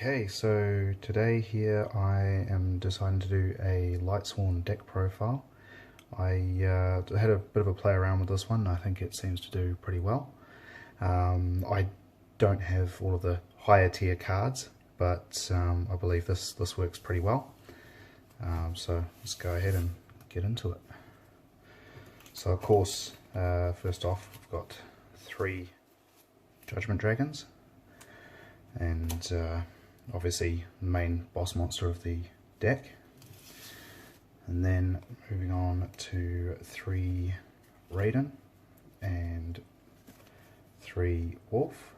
Okay, so today here I am deciding to do a Lightsworn deck profile. I had a bit of a play around with this one. I think it seems to do pretty well. I don't have all of the higher tier cards, but I believe this works pretty well. So let's go ahead and get into it. So of course, first off, I've got 3 Judgment Dragons, and obviously the main boss monster of the deck. And then moving on to 3 Raiden and 3 Wolf.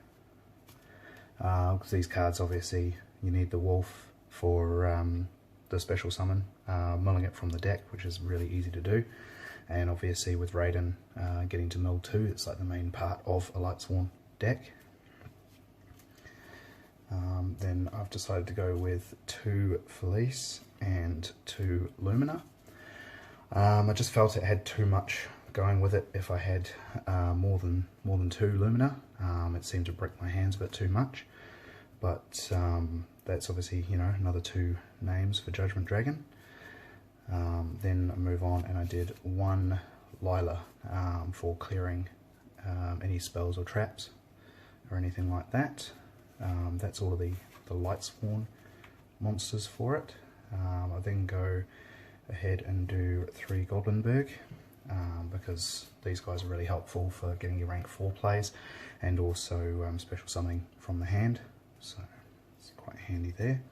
Because these cards, obviously you need the Wolf for the special summon, milling it from the deck, which is really easy to do. And obviously with Raiden getting to mill 2, it's like the main part of a Lightsworn deck. Then I've decided to go with 2 Felice and 2 Lumina. I just felt it had too much going with it if I had more than 2 Lumina. It seemed to break my hands a bit too much, but that's obviously, you know, another 2 names for Judgment Dragon. Then I move on and I did 1 Lila for clearing any spells or traps or anything like that. That's all of the Lightsworn monsters for it. I then go ahead and do 3 Goblinberg because these guys are really helpful for getting your rank 4 plays and also special summoning from the hand, so it's quite handy there.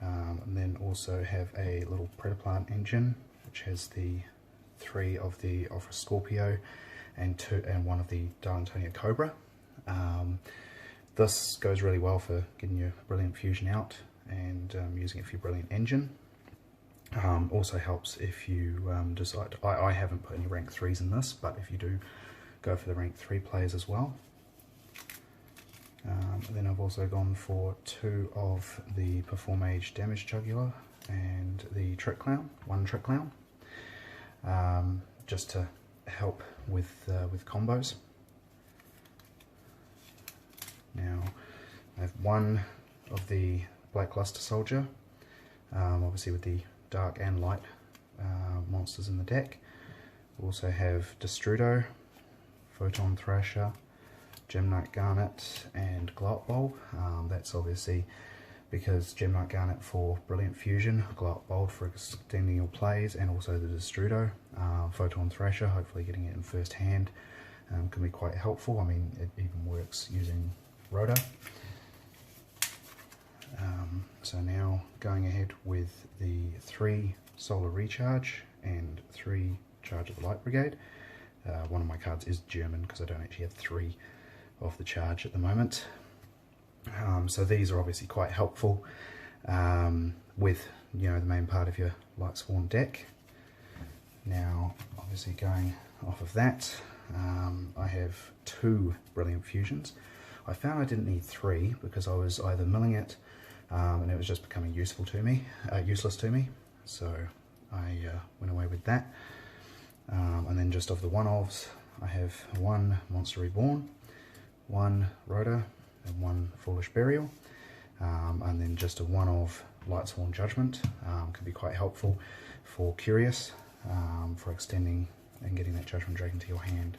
And then also have a little Predaplant engine which has the 3 of the Ofra Scorpio and 1 of the Darlantonia Cobra. This goes really well for getting your Brilliant Fusion out and using it for your Brilliant Engine. Also helps if you decide, I haven't put any rank 3s in this, but if you do go for the rank 3 players as well. Then I've also gone for 2 of the Performage Damage Jugular and the Trick Clown, 1 Trick Clown, just to help with combos. Now I have 1 of the Black Luster Soldier, obviously with the dark and light monsters in the deck. Also have Destrudo, Photon Thrasher, Gemknight Garnet and Glow-Up Bulb. That's obviously because Gemknight Garnet for Brilliant Fusion, Glow-Up Bulb for extending your plays, and also the Destrudo. Photon Thrasher, hopefully getting it in first hand, can be quite helpful. I mean, it even works using Rhoda. So now going ahead with the 3 Solar Recharge and 3 Charge of the Light Brigade. One of my cards is German because I don't actually have 3 of the charge at the moment. So these are obviously quite helpful with, you know, the main part of your Lightsworn deck. Now obviously going off of that, I have 2 Brilliant Fusions. I found I didn't need 3 because I was either milling it and it was just becoming useless to me, so I went away with that. And then just of the one-offs, I have 1 Monster Reborn, 1 Rhoda, and 1 Foolish Burial, and then just a 1 of Lightsworn Judgment. Can be quite helpful for Curious, for extending and getting that Judgment Dragon to your hand.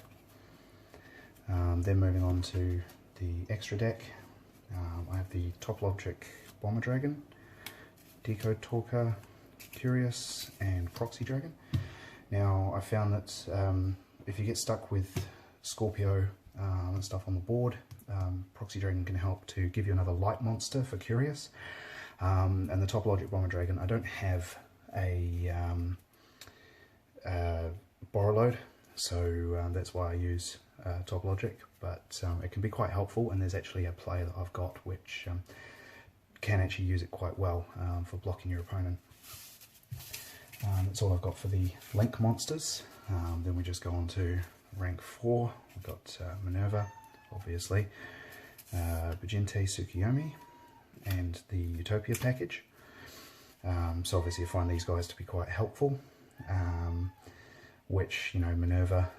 Then moving on to the extra deck, I have the Toplogic Bomber Dragon, Decode Talker, Curious, and Proxy Dragon. Now I found that if you get stuck with Scorpio and stuff on the board, Proxy Dragon can help to give you another light monster for Curious. And the Toplogic Bomber Dragon, I don't have a Borrow Load, so that's why I use Toplogic, but it can be quite helpful, and there's actually a player that I've got which can actually use it quite well for blocking your opponent. That's all I've got for the Link monsters. Then we just go on to rank 4. I've got Minerva, obviously, Bajinte Tsukiyomi, and the Utopia package. So obviously I find these guys to be quite helpful, which, you know, Minerva,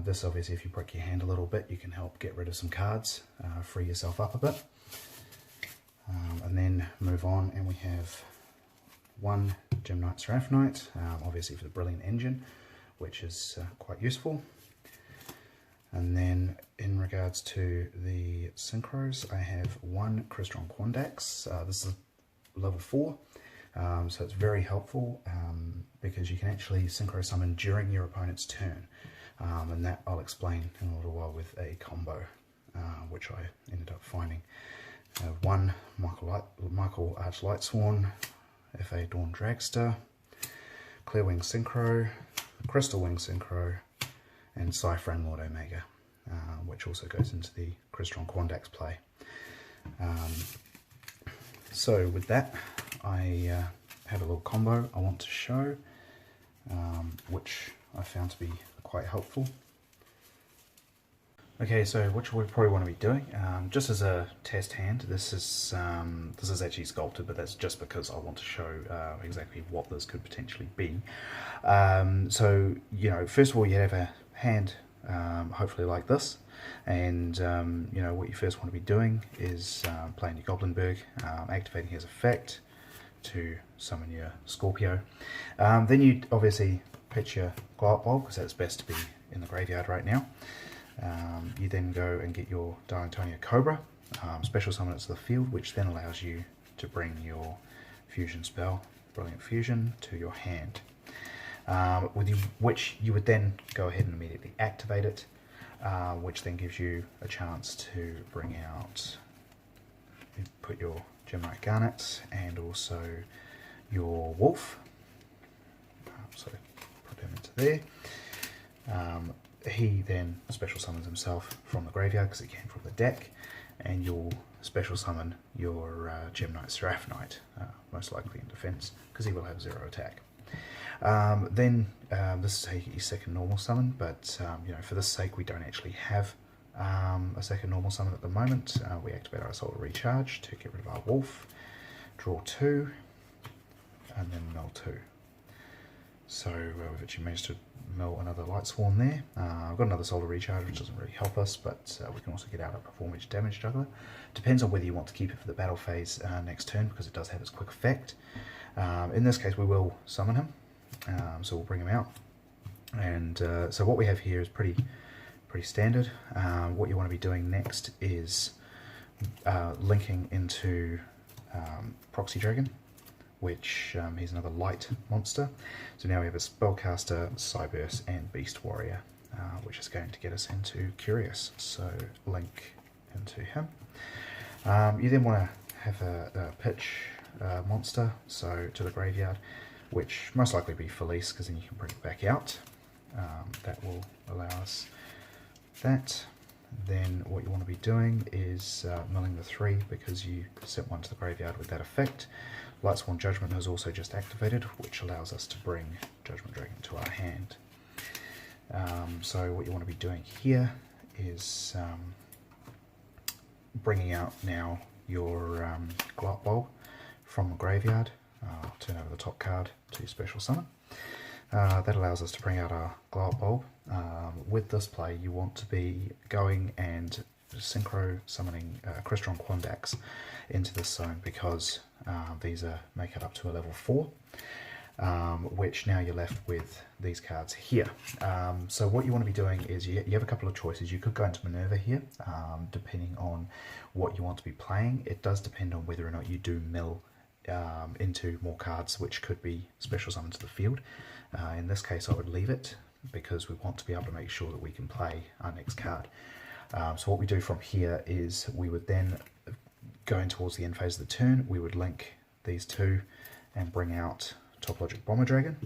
this obviously if you break your hand a little bit, you can help get rid of some cards, free yourself up a bit. And then move on, and we have one Jim Yosef, obviously for the brilliant engine, which is quite useful. And then in regards to the synchros, I have one Crystron Quandax. This is level 4, so it's very helpful because you can actually synchro summon during your opponent's turn, and that I'll explain in a little while with a combo, which I ended up finding. One Michael Arch Lightsworn, FA Dawn Dragster, Clear Wing Synchro, Crystal Wing Synchro, and Cypher Lord Omega, which also goes into the Crystron Quandax play. So with that, I have a little combo I want to show, which I found to be quite helpful. Okay, so what you probably want to be doing, just as a test hand, this is actually sculpted, but that's just because I want to show exactly what this could potentially be. So, you know, first of all, you have a hand, hopefully like this, and you know, what you first want to be doing is playing your Goblinberg, activating his effect to summon your Scorpio. Then you obviously pitch your Glow-Up Bulb, because that's best to be in the graveyard right now. You then go and get your Darlingtonia Cobra, special summon it to the field, which then allows you to bring your fusion spell, Brilliant Fusion, to your hand. Which you would then go ahead and immediately activate it, which then gives you a chance to bring out, put your Gemini Garnet and also your Wolf. So put him into there. He then special summons himself from the graveyard because it came from the deck, and you'll special summon your Gem Knight Seraph Knight, most likely in defense, because he will have 0 attack. Then this is your second normal summon, but you know, for this sake we don't actually have a second normal summon at the moment. We activate our Solar Recharge to get rid of our Wolf, draw 2, and then mill 2. So we've actually managed to mill another Lightsworn there. I've got another Solar Recharge, which doesn't really help us, but we can also get out a Performance Damage Juggler. Depends on whether you want to keep it for the battle phase next turn, because it does have its quick effect. In this case we will summon him, so we'll bring him out. And so what we have here is pretty standard. What you want to be doing next is linking into Proxy Dragon, which he's another light monster. So now we have a Spellcaster, Cyburst, and Beast Warrior, which is going to get us into Curious. So link into him. You then want to have a pitch monster, so to the graveyard, which most likely be Felice, because then you can bring it back out. That will allow us that. Then what you want to be doing is milling the 3, because you sent one to the graveyard with that effect. Lightsworn Judgment has also just activated, which allows us to bring Judgment Dragon to our hand. So what you want to be doing here is bringing out now your Glow-Up Bulb from the graveyard. I'll turn over the top card to special summon. That allows us to bring out our Glow-Up Bulb. With this play, you want to be going and synchro summoning Crystron Quandax into this zone, because these make it up to a level 4, which now you're left with these cards here. So what you want to be doing is you have a couple of choices. You could go into Minerva here, depending on what you want to be playing. It does depend on whether or not you do mill into more cards, which could be special summon to the field. In this case I would leave it, because we want to be able to make sure that we can play our next card. So what we do from here is we would then, going towards the end phase of the turn, we would link these two and bring out Top Logic Bomber Dragon,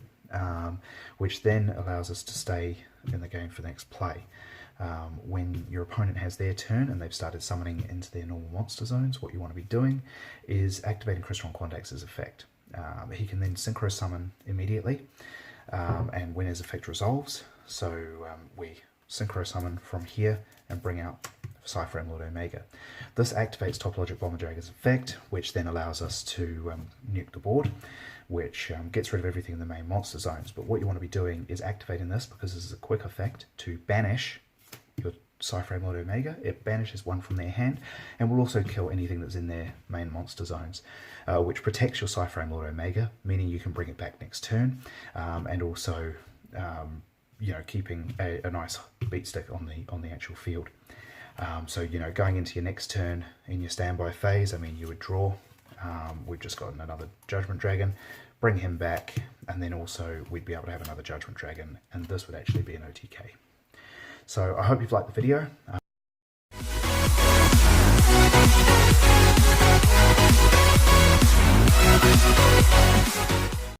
which then allows us to stay in the game for the next play. When your opponent has their turn and they've started summoning into their normal monster zones, what you want to be doing is activating Crystron Quandax's effect. He can then synchro summon immediately, and when his effect resolves, so we synchro summon from here and bring out Cypher Lord Omega. This activates Top Logic Bomber Dragon's effect, which then allows us to nuke the board, which gets rid of everything in the main monster zones. But what you want to be doing is activating this, because this is a quick effect, to banish your Cyframe Lord Omega. It banishes one from their hand and will also kill anything that's in their main monster zones, which protects your Cyframe Lord Omega, meaning you can bring it back next turn, and also you know, keeping a nice beat stick on the actual field. So, you know, going into your next turn in your standby phase, I mean, you would draw. We've just gotten another Judgment Dragon, bring him back, and then also we'd be able to have another Judgment Dragon, and this would actually be an OTK. So I hope you've liked the video.